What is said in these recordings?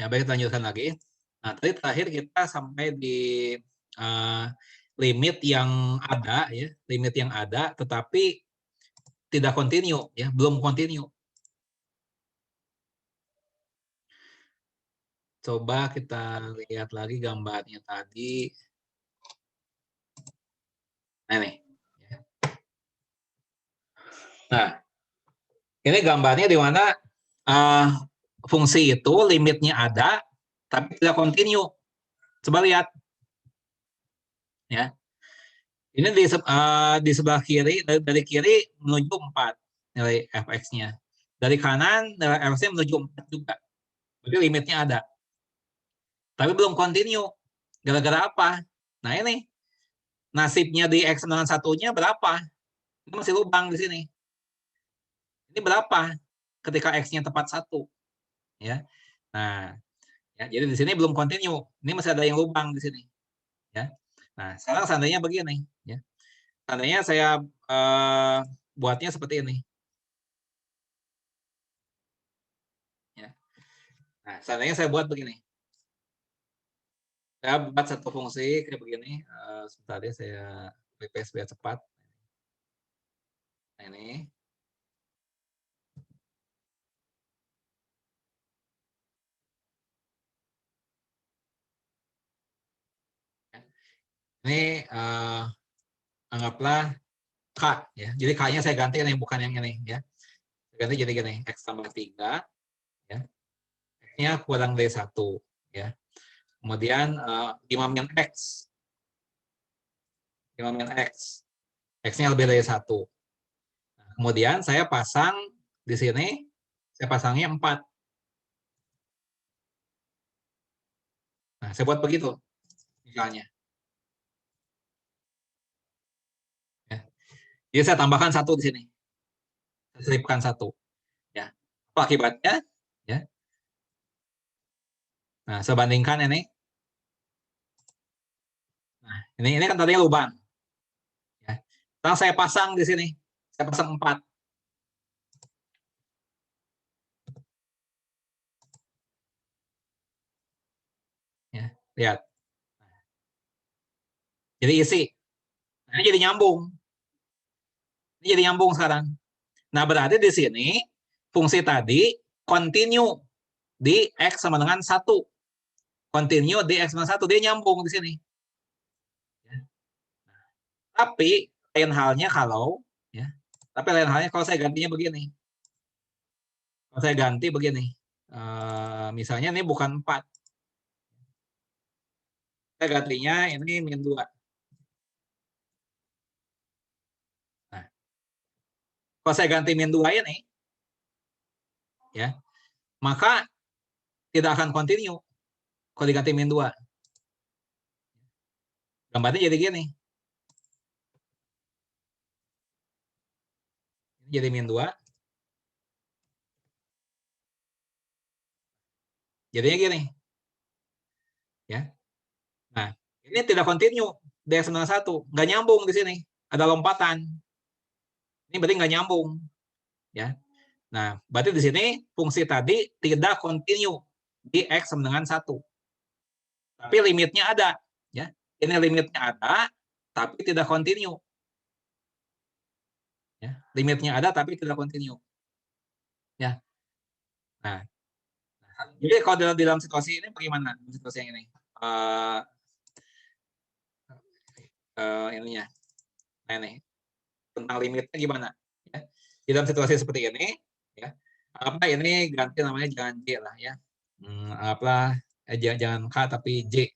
Ya, baik, kita lanjutkan lagi. Nah, tadi terakhir kita sampai di limit yang ada, ya, limit yang ada, tetapi tidak kontinu, ya, belum kontinu. Coba kita lihat lagi gambarnya tadi. Nah, ini. Nah, ini gambarnya di mana fungsi itu limitnya ada, tapi tidak kontinu. Coba lihat, ya. Ini di sebelah kiri, dari kiri menuju 4 nilai fx-nya. Dari kanan nilai fx-nya menuju 4 juga. Berarti limitnya ada. Tapi belum kontinu. Gara-gara apa? Nah, ini nasibnya di x dengan satunya berapa? Ini masih lubang di sini. Ini berapa ketika x-nya tepat 1? Ya. Nah, ya, jadi di sini belum kontinu. Ini masih ada yang lubang di sini. Ya. Nah, sekarang seandainya begini. Ya. Seandainya saya buatnya seperti ini. Ya. Nah, seandainya saya buat begini. Saya buat satu fungsi kayak begini. Sebentar ya, saya copy biar cepat. Nah, ini. Ini anggaplah K, ya. Jadi K-nya saya ganti nih, bukan yang ini, ya. Saya ganti jadi gini, X tambah 3, ya. X-nya kurang dari 1, ya. Kemudian 5 min X. 5 min X. X-nya lebih dari 1. Nah, kemudian saya pasang di sini, saya pasangnya 4. Nah, saya buat begitu, misalnya. Ya. Jadi saya tambahkan 1 di sini. Saya selipkan 1. Ya. Apa akibatnya? Ya. Nah, saya bandingkan ini. Nah, ini kan tadinya lubang. Ya. Sekarang saya pasang di sini. Saya pasang 4. Ya, lihat. Jadi isi. Nah, ini jadi nyambung. Ini jadi nyambung sekarang. Nah, berarti di sini fungsi tadi continue di X sama dengan 1. Continue di X sama 1. Dia nyambung di sini. Tapi lain halnya kalau, ya, tapi lain halnya kalau saya gantinya begini. Kalau saya ganti begini. Misalnya ini bukan 4. Saya gantinya ini min 2. Nah, kalau saya ganti min 2 ini, ya, maka tidak akan continue kalau diganti min 2. Gambarnya jadi gini. Ini jadi min 2. Jadinya gini. Ya. Nah, ini tidak continue. DS91. Nggak nyambung di sini. Ada lompatan. Ini berarti nggak nyambung. Ya. Nah, berarti di sini fungsi tadi tidak continue di X sama dengan 1. Tapi limitnya ada. Ya. Ini limitnya ada, tapi tidak continue. Ya. Limitnya ada, tapi tidak continue. Ya. Nah, jadi kalau dalam situasi ini bagaimana? Situasi yang ini. Ininya. Nah, ini. Tentang limitnya gimana? Ya. Di dalam situasi seperti ini, ya, apa ini ganti namanya jangan J lah, ya. Apa jangan K tapi J.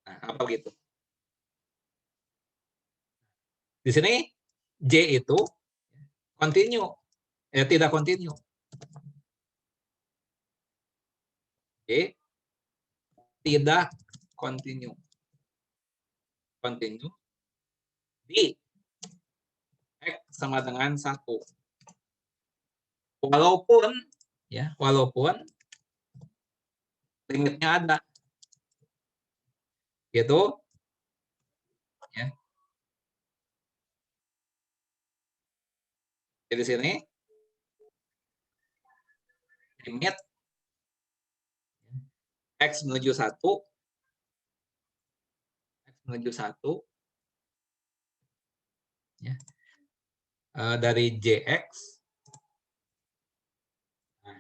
Nah, apa gitu? Di sini J itu continue, tidak continue. J tidak continue. Continue di X sama dengan 1. Walaupun, ya, walaupun limitnya ada. Gitu, ya. Jadi sini limit X menuju 1, X menuju 1, ya, dari JX, nah,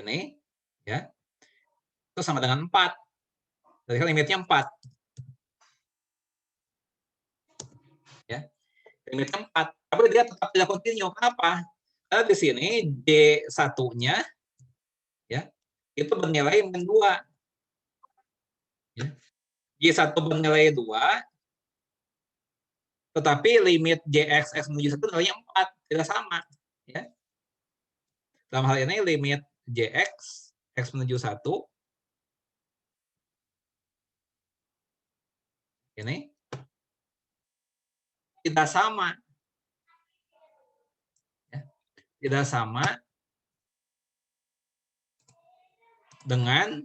ini, ya, itu sama dengan 4. Jadi limitnya 4. Ya, limitnya 4. Tapi dia tetap tidak kontinu. Kenapa? Karena di sini J1-nya, ya, itu bernilai min 2. Ya. J1 bernilai 2, tetapi limit JX menuju 1 nilainya 4. Tidak sama. Ya. Dalam hal ini limit JX, X menuju 1, ini tidak sama. Ya. Tidak sama dengan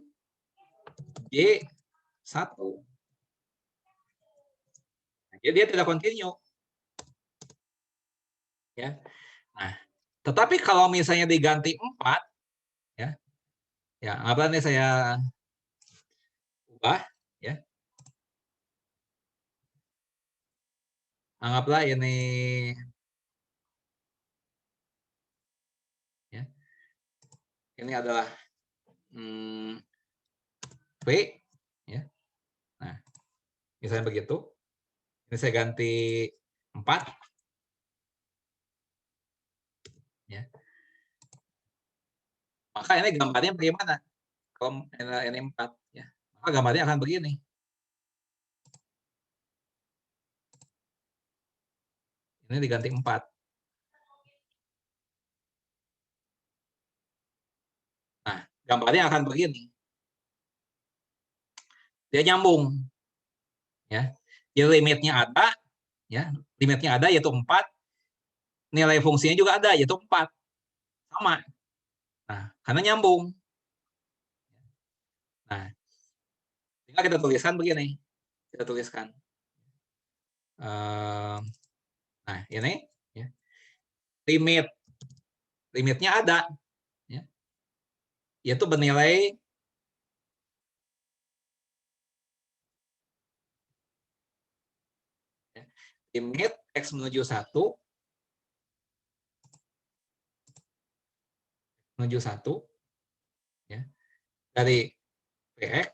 J1. Nah, jadi dia tidak kontinu. Ya. Nah, tetapi kalau misalnya diganti 4, ya, ya, apa nih saya ubah, ya. Anggaplah ini, ya, ini adalah V, ya. Nah, misalnya begitu. Ini saya ganti 4, ya. Maka ini gambarnya bagaimana? Kalau ini 4, ya. Maka gambarnya akan begini. Ini diganti 4. Nah, gambarnya akan begini. Dia nyambung. Ya. Jadi limitnya ada, ya. Limitnya ada yaitu 4. Nilai fungsinya juga ada yaitu 4. Sama. Nah, karena nyambung. Nah, tinggal kita tuliskan begini. Kita tuliskan. Nah, ini, ya. Limitnya ada, ya. Yaitu bernilai limit X menuju 1, ya, dari Px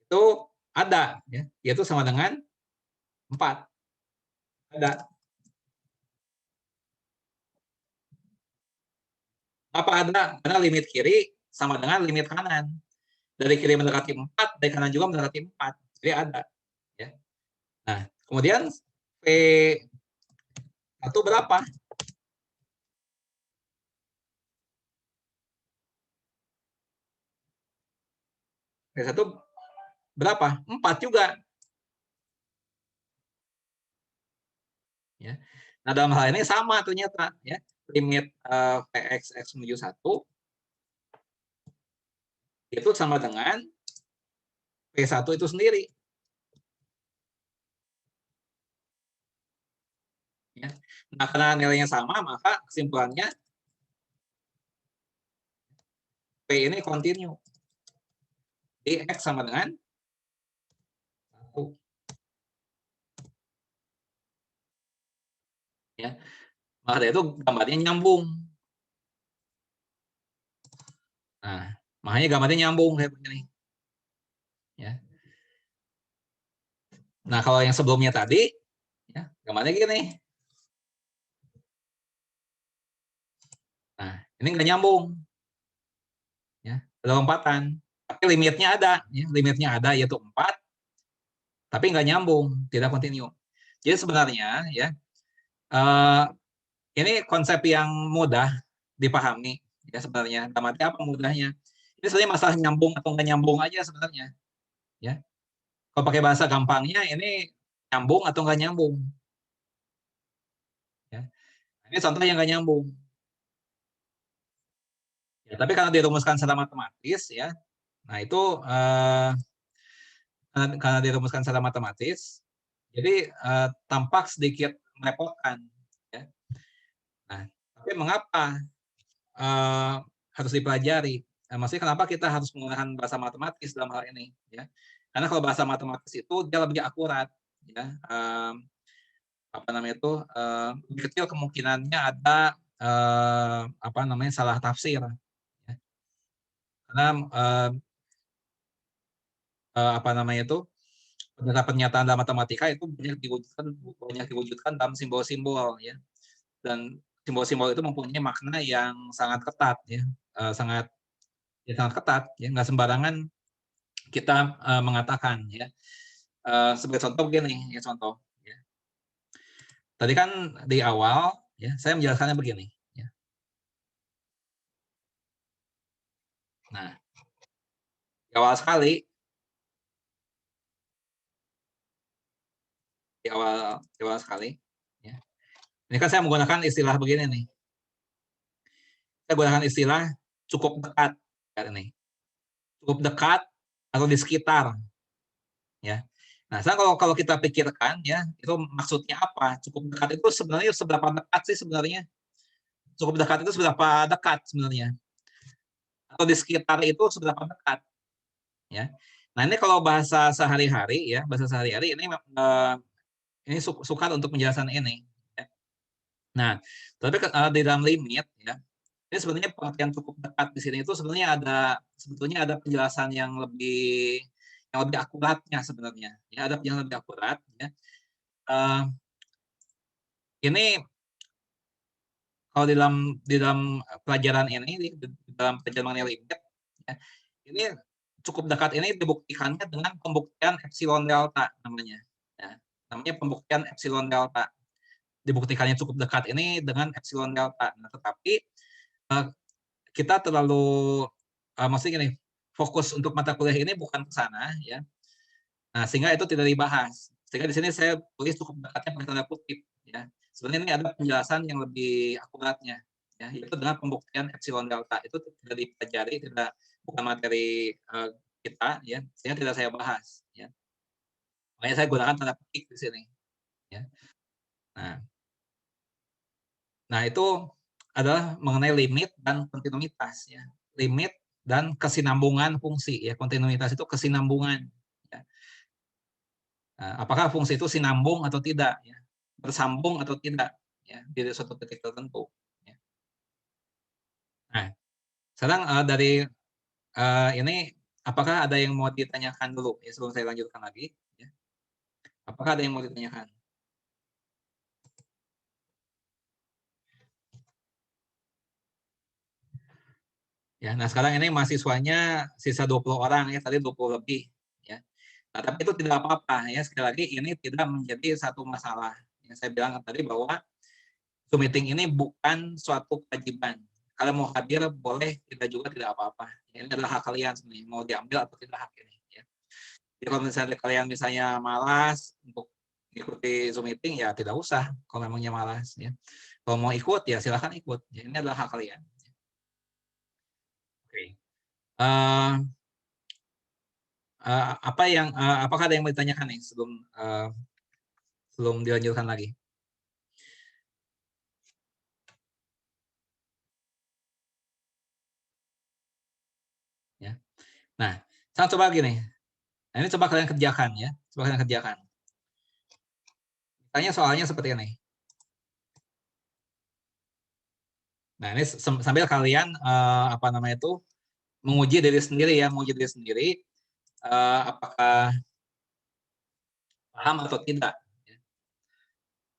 itu ada, ya, yaitu sama dengan 4. Ada. Apa ada? Karena limit kiri sama dengan limit kanan. Dari kiri mendekati 4, dari kanan juga mendekati 4. Jadi ada. Ya. Nah, kemudian P1 berapa? P1 berapa? 4 juga. Ya. Nah, dalam hal ini sama ternyata. Ya. Limit Px X menuju 1 itu sama dengan P1 itu sendiri. Ya. Nah, karena nilainya sama, maka kesimpulannya P ini kontinu. Jadi X sama dengan 1. Ya. Maka dari itu gambarnya nyambung. Nah, makanya gambarnya nyambung kayak begini. Ya. Nah, kalau yang sebelumnya tadi, ya, gambarnya gini. Nah, ini nggak nyambung. Ya, ada lompatan. Tapi limitnya ada. Ya, limitnya ada yaitu 4. Tapi nggak nyambung, tidak kontinu. Jadi sebenarnya, ya, ini konsep yang mudah dipahami. Ya, sebenarnya. Dalam arti apa mudahnya? Ini sebenarnya masalah nyambung atau nggak nyambung aja sebenarnya. Ya. Kalau pakai bahasa gampangnya, ini nyambung atau nggak nyambung. Ya. Ini contoh yang nggak nyambung. Ya, tapi karena dirumuskan secara matematis, ya, nah itu karena dirumuskan secara matematis, Jadi tampak sedikit merepotkan, ya. Nah, tapi mengapa harus dipelajari? Maksudnya kenapa kita harus menggunakan bahasa matematis dalam hal ini, ya? Karena kalau bahasa matematis itu dia lebih akurat, ya. Apa namanya itu, lebih kecil kemungkinannya ada apa namanya salah tafsir, ya. Karena apa namanya itu pernyataan dalam matematika itu banyak diwujudkan dalam simbol-simbol, ya. Dan simbol-simbol itu mempunyai makna yang sangat ketat, ya, sangat sangat ketat, ya, nggak sembarangan kita mengatakan, ya. Sebagai contoh begini, ya contoh, ya. Tadi kan di awal, ya, saya menjelaskannya begini, ya. Nah, di awal sekali, ya. Ini kan saya menggunakan istilah begini nih. Saya gunakan istilah cukup dekat, kan ini. Cukup dekat atau di sekitar, ya. Nah, sekarang kalau kita pikirkan, ya, itu maksudnya apa? Cukup dekat itu sebenarnya seberapa dekat sih sebenarnya? Cukup dekat itu seberapa dekat sebenarnya? Atau di sekitar itu seberapa dekat, ya? Nah, ini kalau bahasa sehari-hari, ya, bahasa sehari-hari ini sukar untuk menjelaskan ini, ya. Nah, tapi di dalam limit, ya, ini sebenarnya pengertian cukup dekat di sini itu sebetulnya ada penjelasan yang lebih akuratnya sebenarnya. Ya, ada yang lebih akurat, ya. Eh, ini kalau di dalam pelajaran ini, di dalam pelajaran mengenai limit, ya, ini cukup dekat ini dibuktikannya dengan pembuktian epsilon delta namanya. Ya, namanya pembuktian epsilon delta. Dibuktikannya cukup dekat ini dengan epsilon delta. Nah, tetapi eh, kita terlalu maksudnya gini, fokus untuk mata kuliah ini bukan ke sana, ya. Nah, sehingga itu tidak dibahas. Sehingga di sini saya tulis cukup dekatnya pakai tanda kutip, ya. Sebenarnya ini ada penjelasan yang lebih akuratnya, ya, yaitu dengan pembuktian epsilon delta. Itu tidak dipelajari, bukan materi kita, ya, sehingga tidak saya bahas, ya. Makanya saya gunakan tanda petik di sini, ya. Nah, nah itu adalah mengenai limit dan kontinuitas, ya. Limit dan kesinambungan fungsi, ya. Kontinuitas itu kesinambungan, ya. Nah, apakah fungsi itu sinambung atau tidak, ya, bersambung atau tidak, ya, di suatu titik tertentu, ya. Nah, sekarang dari ini apakah ada yang mau ditanyakan dulu, ya, sebelum saya lanjutkan lagi, ya. Apakah ada yang mau ditanyakan? Ya, nah sekarang ini mahasiswanya sisa 20 orang, ya, tadi 20 lebih, ya. Nah, tapi itu tidak apa-apa, ya, sekali lagi ini tidak menjadi satu masalah. Yang saya bilang tadi bahwa Zoom meeting ini bukan suatu kewajiban. Kalau mau hadir boleh, tidak juga tidak apa-apa. Ini adalah hak kalian sebenarnya, mau diambil atau tidak hak ini, ya. Jadi kalau misalnya kalian misalnya malas untuk ikuti Zoom meeting, ya tidak usah kalau memangnya malas, ya. Kalau mau ikut, ya silahkan ikut. Ya, ini adalah hak kalian. Oke. Uh, apakah ada yang mau ditanyakan nih sebelum dilanjutkan lagi? Ya. Nah, saya coba gini. Nah, ini coba kalian kerjakan, ya. Coba kalian kerjakan. Tanya soalnya seperti ini. Nah, ini sambil kalian apa namanya itu menguji diri sendiri, ya, menguji diri sendiri apakah paham atau tidak. Ya.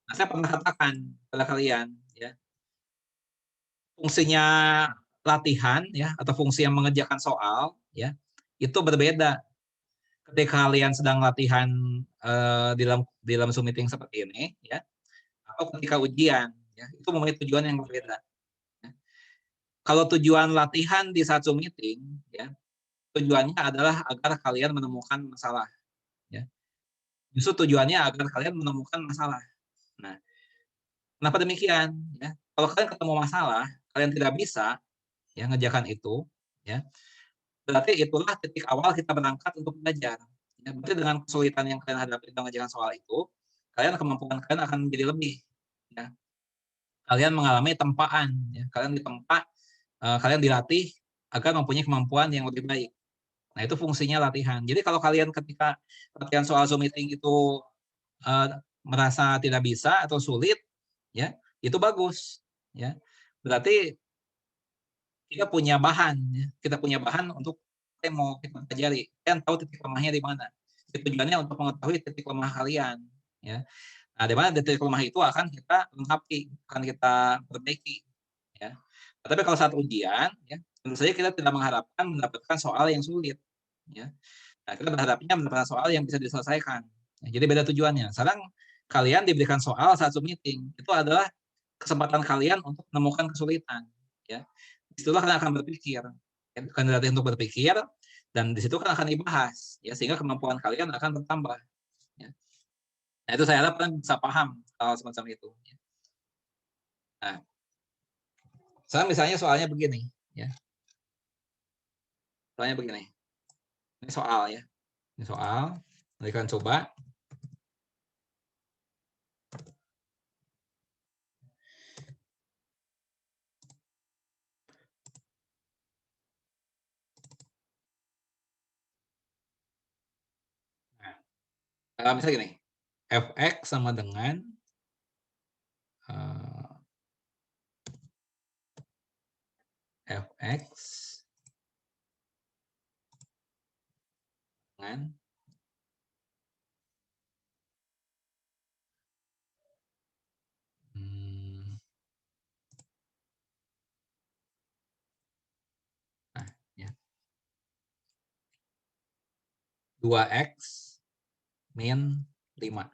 Nah, saya pernah katakan pada kalian, ya, fungsinya latihan, ya, atau fungsi yang mengerjakan soal, ya, itu berbeda ketika kalian sedang latihan di dalam Zoom meeting seperti ini, ya, atau ketika ujian, ya, itu mempunyai tujuan yang berbeda. Ya. Kalau tujuan latihan di saat Zoom meeting, ya, tujuannya adalah agar kalian menemukan masalah, ya. Justru tujuannya agar kalian menemukan masalah. Nah, kenapa demikian? Ya, kalau kalian ketemu masalah, kalian tidak bisa, ya, ngerjakan itu, ya, berarti itulah titik awal kita berangkat untuk belajar. Ya, berarti dengan kesulitan yang kalian hadapi dalam mengerjakan soal itu, kemampuan kalian akan menjadi lebih. Ya. Kalian mengalami tempaan. Ya. Kalian ditempa, kalian dilatih agar mempunyai kemampuan yang lebih baik. Nah, itu fungsinya latihan. Jadi kalau kalian ketika latihan soal Zoom meeting itu merasa tidak bisa atau sulit, ya itu bagus. Ya. Berarti kita punya bahan, ya. Kita punya bahan untuk yang mau kita pelajari. Kalian tahu titik lemahnya di mana. Tujuannya untuk mengetahui titik lemah kalian. Ya. Nah, di mana titik lemah itu akan kita lengkapi, akan kita perbaiki. Ya. Nah, tapi kalau saat ujian, ya, tentu saja kita tidak mengharapkan mendapatkan soal yang sulit. Ya. Nah, kita berharapnya mendapatkan soal yang bisa diselesaikan. Ya, jadi beda tujuannya. Sekarang kalian diberikan soal saat Zoom meeting, itu adalah kesempatan kalian untuk menemukan kesulitan. Ya. Disitulah kalian akan berpikir. Ya, akan dilatih untuk berpikir, dan di situ kan akan dibahas. Ya, sehingga kemampuan kalian akan bertambah. Ya. Nah, itu saya harap kalian bisa paham hal semacam itu. Nah, sekarang misalnya soalnya begini. Ya. Soalnya begini. Ini soal ya. Ini soal. Nanti kalian coba. Misalnya gini, fx sama dengan fx dengan ya, 2x min 5.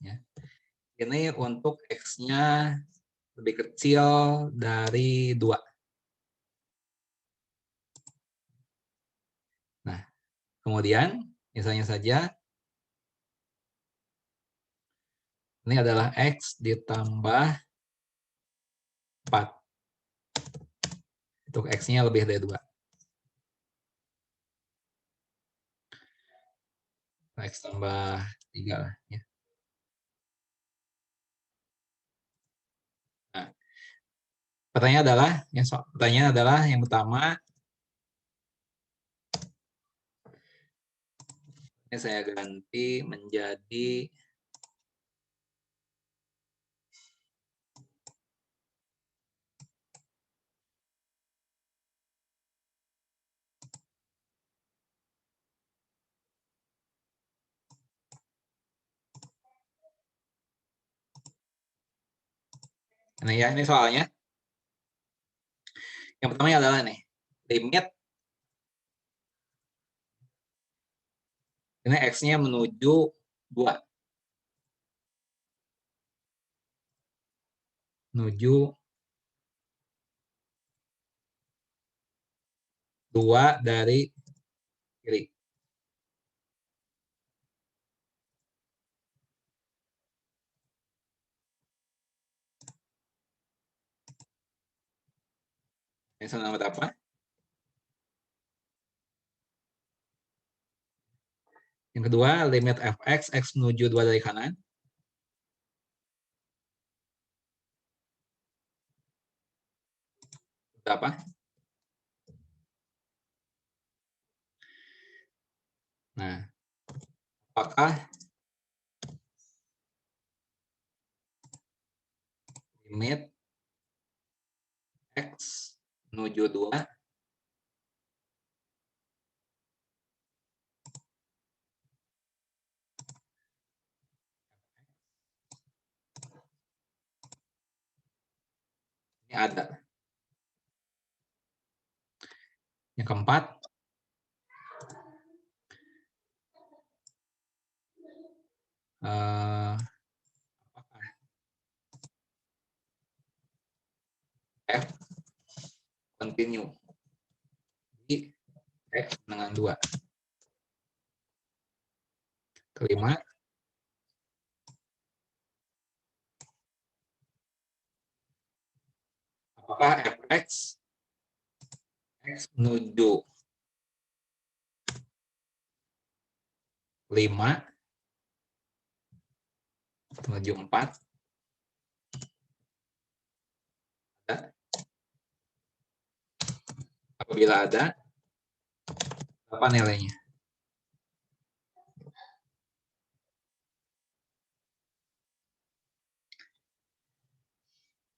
Ya. Ini untuk x-nya lebih kecil dari 2. Nah, kemudian misalnya saja ini adalah x ditambah 4. Untuk x-nya lebih dari 2. X tambah 3 lah. Ya. Nah, pertanyaan adalah yang pertama, ini saya ganti menjadi ini ya, ini soalnya. Yang pertama adalah nih, limit ini x-nya menuju 2. Menuju 2 dari kiri. Ini sama apa? Yang kedua, limit fx, x menuju 2 dari kanan. Berapa? Nah, apakah limit x menuju 2 ini ada. Yang keempat, f continue di x dengan 2. Kelima, apakah fx x menuju 5 menuju 4. Ada. Apabila ada, apa nilainya?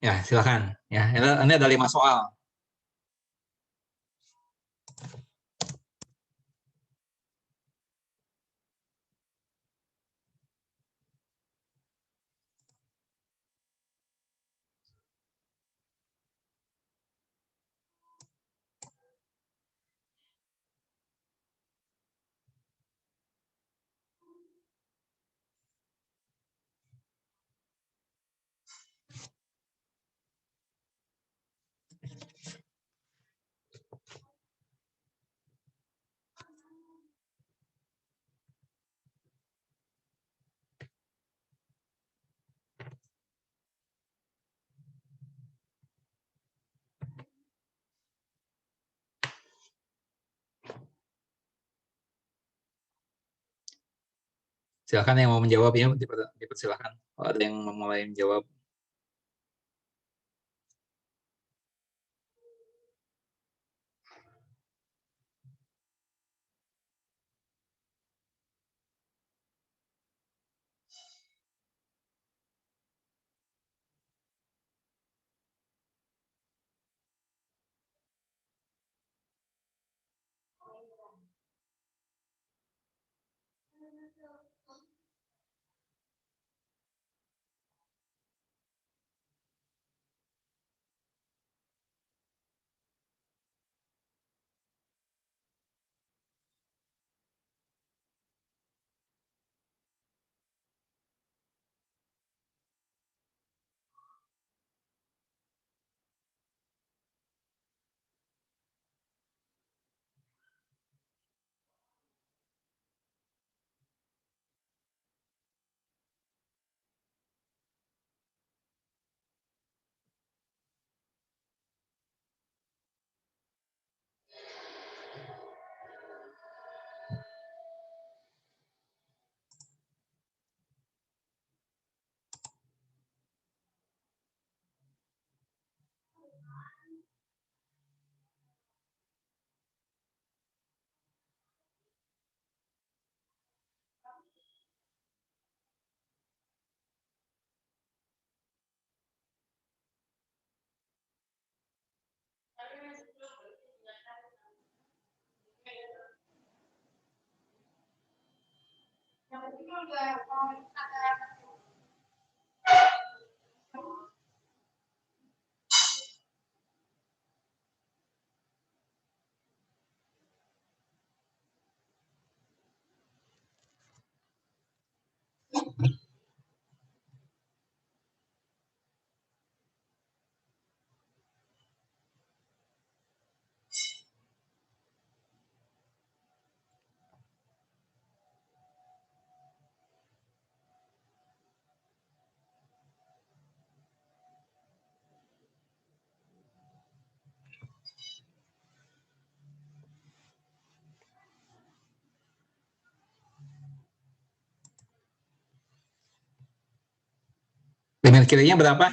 Ya, silakan. Ya, ini ada 5 soal. Silakan yang mau menjawabnya, dipersilakan. Kalau ada yang memulai menjawab. Limit kirinya berapa?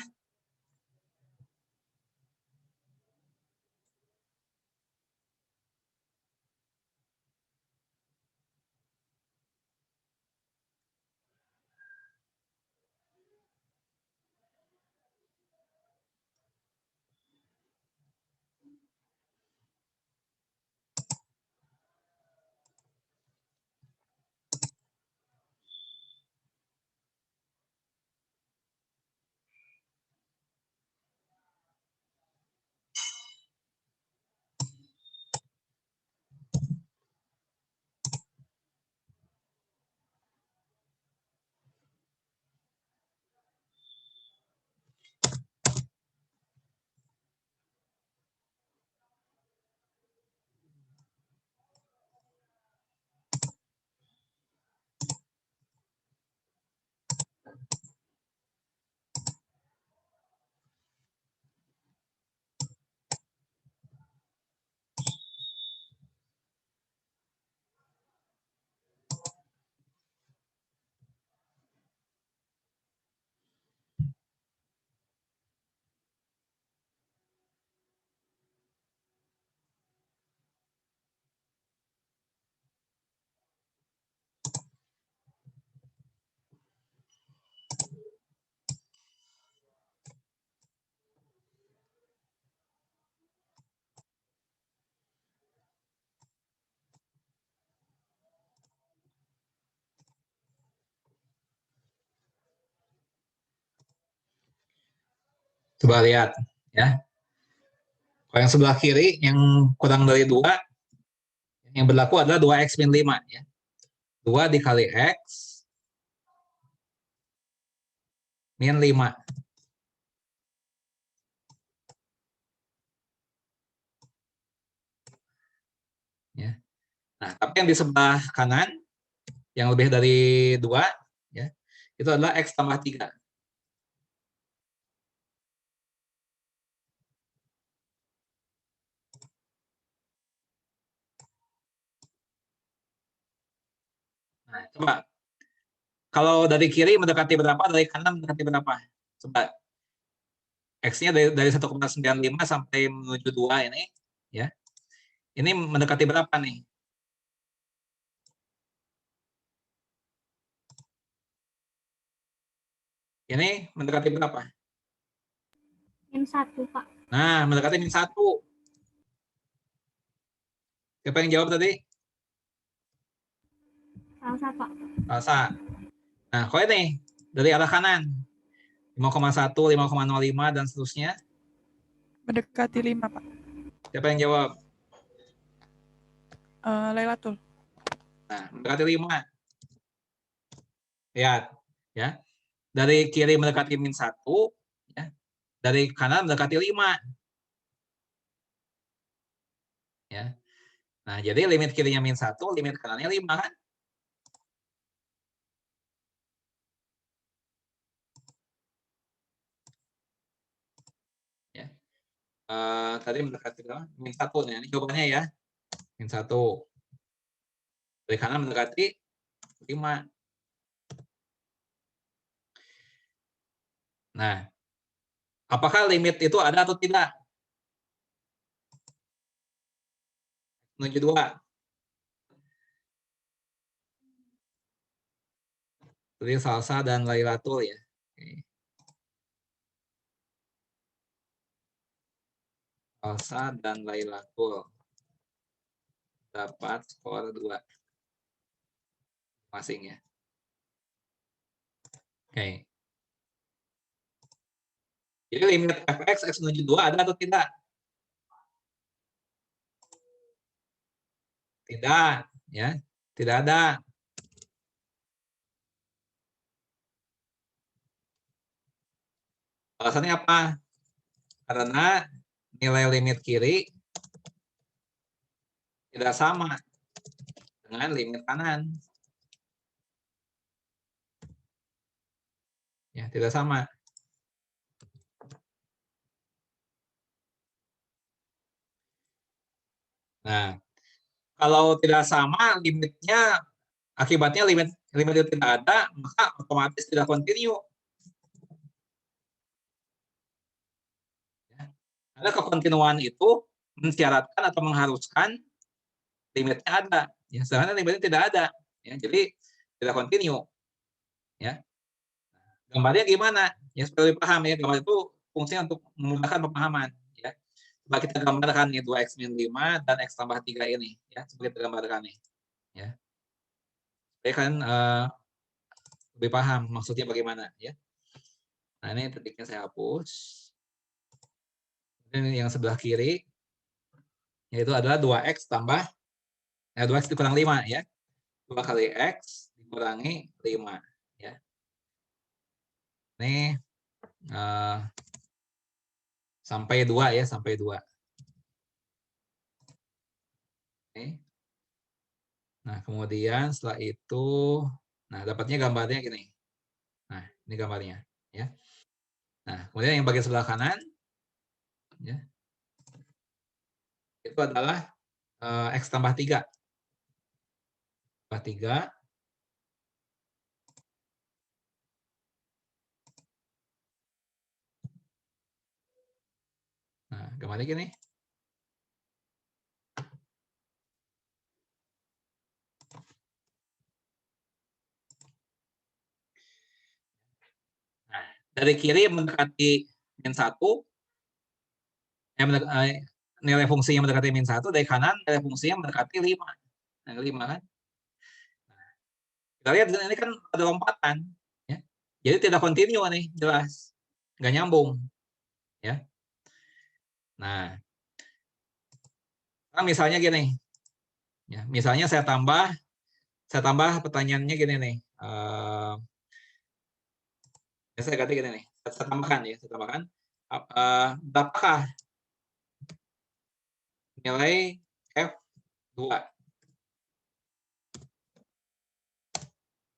Coba lihat ya. Kalau yang sebelah kiri yang kurang dari 2, yang berlaku adalah 2x min 5 ya. 2 dikali x min 5. Ya. Nah, tapi yang di sebelah kanan yang lebih dari 2 ya, itu adalah x tambah 3. Nah, coba kalau dari kiri mendekati berapa, dari kanan mendekati berapa? Coba x-nya dari 1,95 sampai menuju 2 ini ya. Ini mendekati berapa nih? Ini mendekati berapa? Min 1, Pak. Nah, mendekati min 1. Siapa yang jawab tadi? Salsa, Pak. Salsa. Nah, kalau ini dari arah kanan 5,1, 5,05 dan seterusnya. Mendekati 5, Pak. Siapa yang jawab? Lailatul. Nah, mendekati 5. Lihat ya. Dari kiri mendekati min 1 ya. Dari kanan mendekati 5. Ya. Nah, jadi limit kirinya min 1, limit kanannya 5 kan? Ya. Tadi mendekati berapa? Min 1 nih. Ini jawabannya ya. Min 1. Dari kanan mendekati 5. Nah, apakah limit itu ada atau tidak? Menuju 2. Jadi Salsa dan Lailatul ya. Oke. Salsa dan Lailatul dapat skor 2 masing ya. Oke. Jadi limit fx x menuju 2 ada atau tidak? Tidak, ya. Tidak ada. Alasannya apa? Karena nilai limit kiri tidak sama dengan limit kanan. Ya, tidak sama. Nah, kalau tidak sama limitnya, akibatnya limit itu tidak ada, maka otomatis tidak kontinu. Ya. Karena kekontinuan itu mensyaratkan atau mengharuskan limitnya ada. Ya, sedangkan limitnya tidak ada. Ya, jadi tidak kontinu. Ya. Gambarnya gimana? Ya supaya lebih paham ya, gambar itu fungsinya untuk memudahkan pemahaman. Ya. Coba kita gambarkan nih 2x min 5 dan x tambah 3 ini. Ya, coba kita gambarkan nih. Ya. Supaya kan lebih paham maksudnya bagaimana. Ya. Nah ini titiknya saya hapus. Ini yang sebelah kiri, yaitu adalah 2x tambah, 2x dikurang 5 ya. 2 kali x dikurangi 5. Ya. Ini sampai 2 ya, sampai 2. Oke. Nah, kemudian setelah itu, nah dapatnya gambarnya gini. Nah, ini gambarnya. Ya. Nah, kemudian yang bagian sebelah kanan, ya, itu adalah x tambah 3. Tambah 3. Nah, gambarnya gini. Nah, dari kiri mendekati min 1, nilai fungsinya mendekati min 1, dari kanan nilai fungsinya mendekati 5. Nah, 5 kan. Nah, kita lihat ini kan ada lompatan. Ya. Jadi tidak kontinu nih, jelas. Nggak nyambung. Nah, sekarang misalnya gini. Ya, misalnya saya tambah pertanyaannya gini nih. Saya ganti gini nih. Saya tambahkan ya, saya tambahkan. Berapakah nilai F2?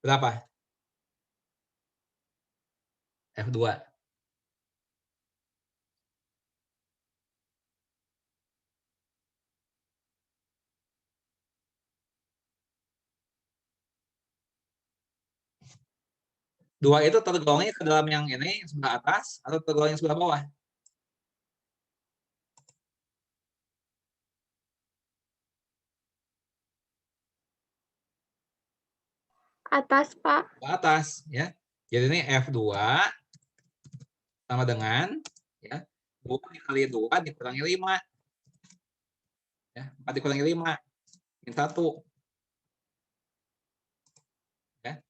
Berapa? F2. Dua itu tergolongnya ke dalam yang ini sebelah atas atau tergolong yang sebelah bawah? Atas, Pak. Ke atas ya. Jadi ini F2 sama dengan ya 2 dikali 2 dikurangi 5. Ya, 4 dikurangi 5 min 1. Ya.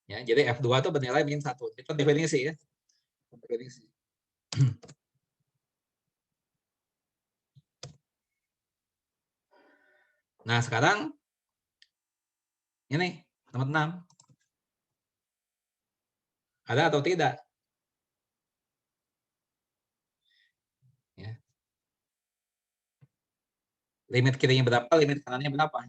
Ya, jadi F2 itu bernilai min 1. Itu definisi ya. Definisi. Nah, sekarang ini nomor 6. Ada atau tidak? Ya. Limit kirinya berapa, limit kanannya berapa?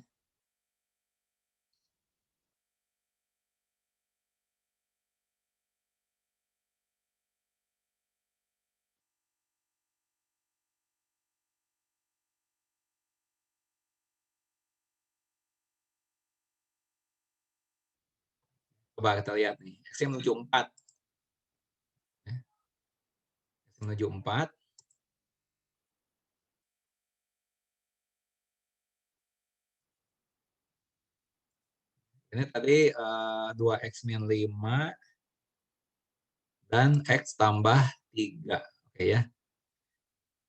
Coba kita lihat nih. X menuju 4. Ya. X menuju 4. Ini tadi 2X min 5 dan X tambah 3. Oke ya.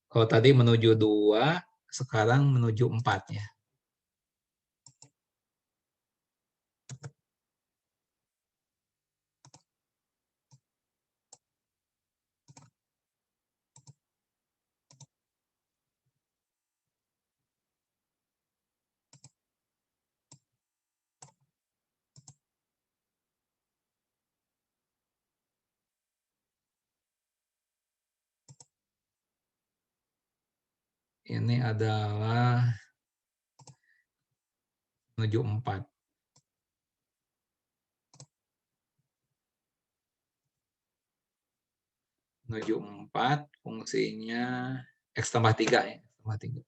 Kalau tadi menuju 2, sekarang menuju 4 ya. Ini adalah menuju 4. Menuju 4, fungsinya X tambah 3 ya. X tambah 3.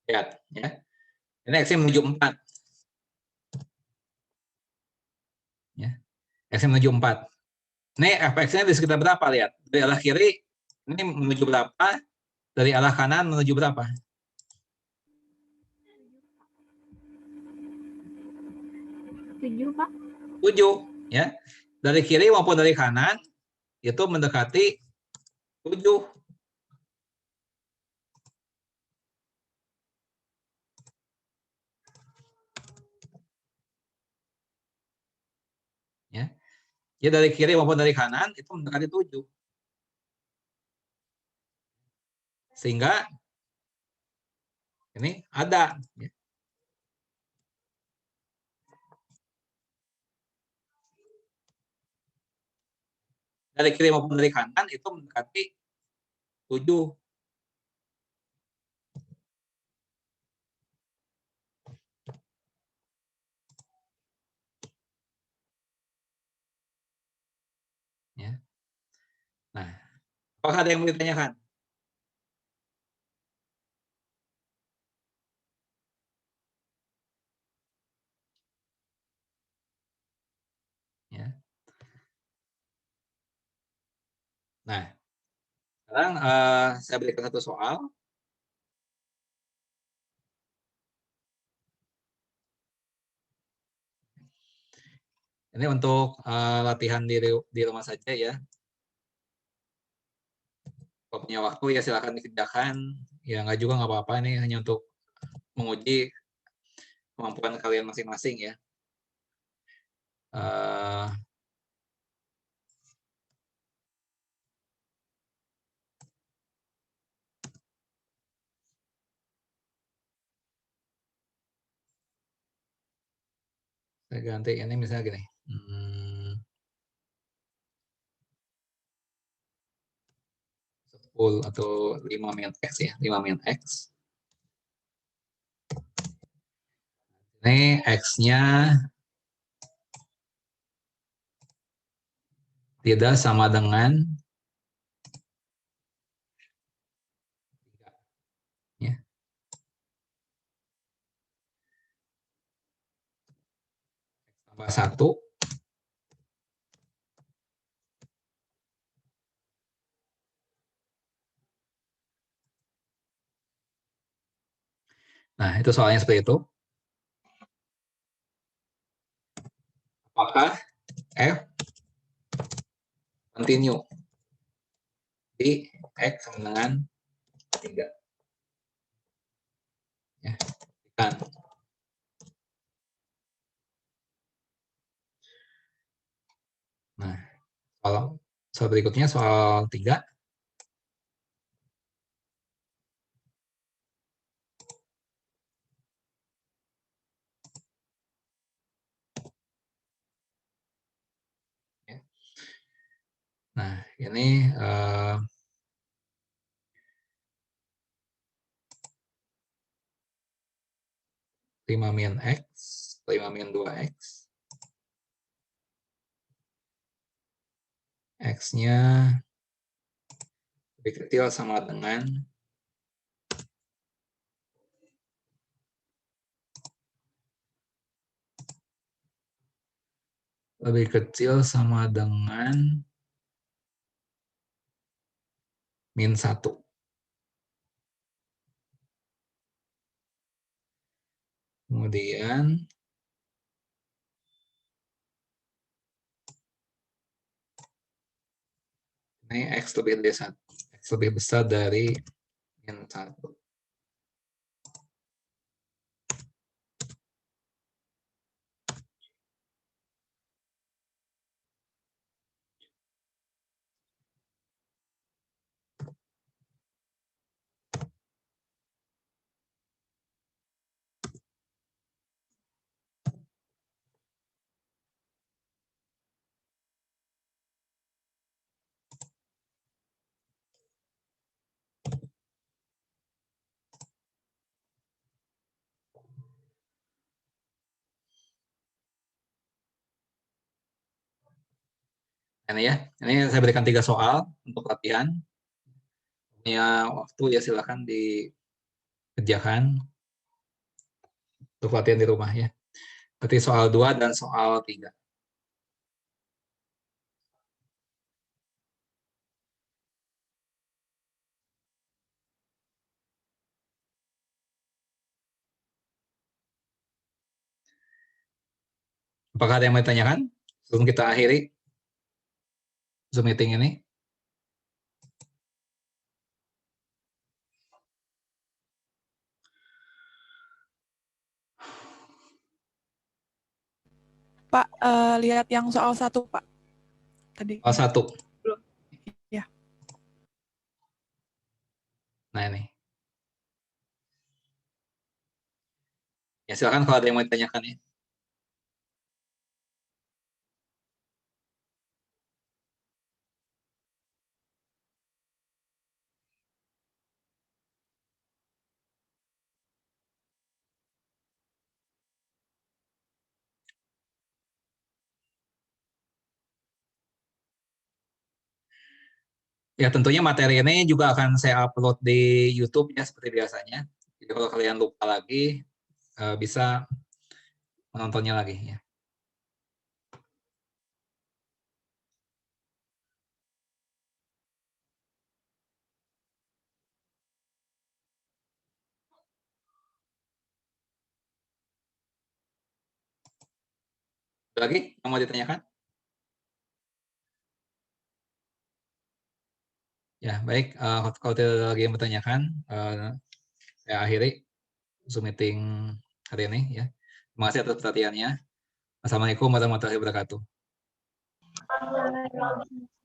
Lihat ya. Ini X menuju 4. Ya. X menuju 4. Ini fx-nya di sekitar berapa, lihat. Dari arah kiri ini menuju berapa? Dari arah kanan menuju berapa? 7, Pak. 7 ya. Dari kiri maupun dari kanan itu mendekati 7. Ya. Ya dari kiri maupun dari kanan itu mendekati 7. Sehingga ini ada ya. Dari kiri maupun dari kanan itu mendekati 7. Ya. Nah, apakah ada yang mau ditanyakan? Ya. Nah, Sekarang saya berikan satu soal. Ini untuk latihan di rumah saja ya. Kalau punya waktu ya silakan dikerjakan. Ya nggak juga nggak apa-apa, ini hanya untuk menguji kemampuan kalian masing-masing ya. Saya ganti ini misalnya gini. 10 atau 5 min X ya, 5 min X. Ini X-nya tidak sama dengan 3. Ya. Tambah 1. Nah, itu soalnya seperti itu. Apakah F continue di X sama dengan 3? Ya, kan. Nah, soal berikutnya soal 3. Nah, ini 5 min X, 5 min 2X. X-nya lebih kecil sama dengan min 1. Kemudian ini X lebih dari 1. X lebih besar dari min 1. Ini ya, ini saya berikan 3 soal untuk latihan. Punya waktu ya silakan dikerjakan untuk latihan di rumah ya. Berarti soal 2 dan soal 3. Apakah ada yang mau ditanyakan sebelum kita akhiri Zoom meeting ini? Pak, lihat yang soal 1, Pak. Tadi. Soal 1. Belum. Ya. Nah ini. Ya silakan kalau ada yang mau ditanyakan ya. Ya tentunya materi ini juga akan saya upload di YouTube ya seperti biasanya. Jadi kalau kalian lupa lagi bisa menontonnya lagi ya. Ada lagi yang mau ditanyakan? Ya, baik. Kalau tidak ada lagi yang bertanyakan, saya akhiri Zoom meeting hari ini. Ya. Terima kasih atas perhatiannya. Assalamualaikum warahmatullahi wabarakatuh.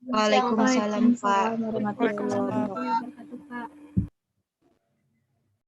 Waalaikumsalam, Pak. Waalaikumsalam warahmatullahi wabarakatuh, Pak.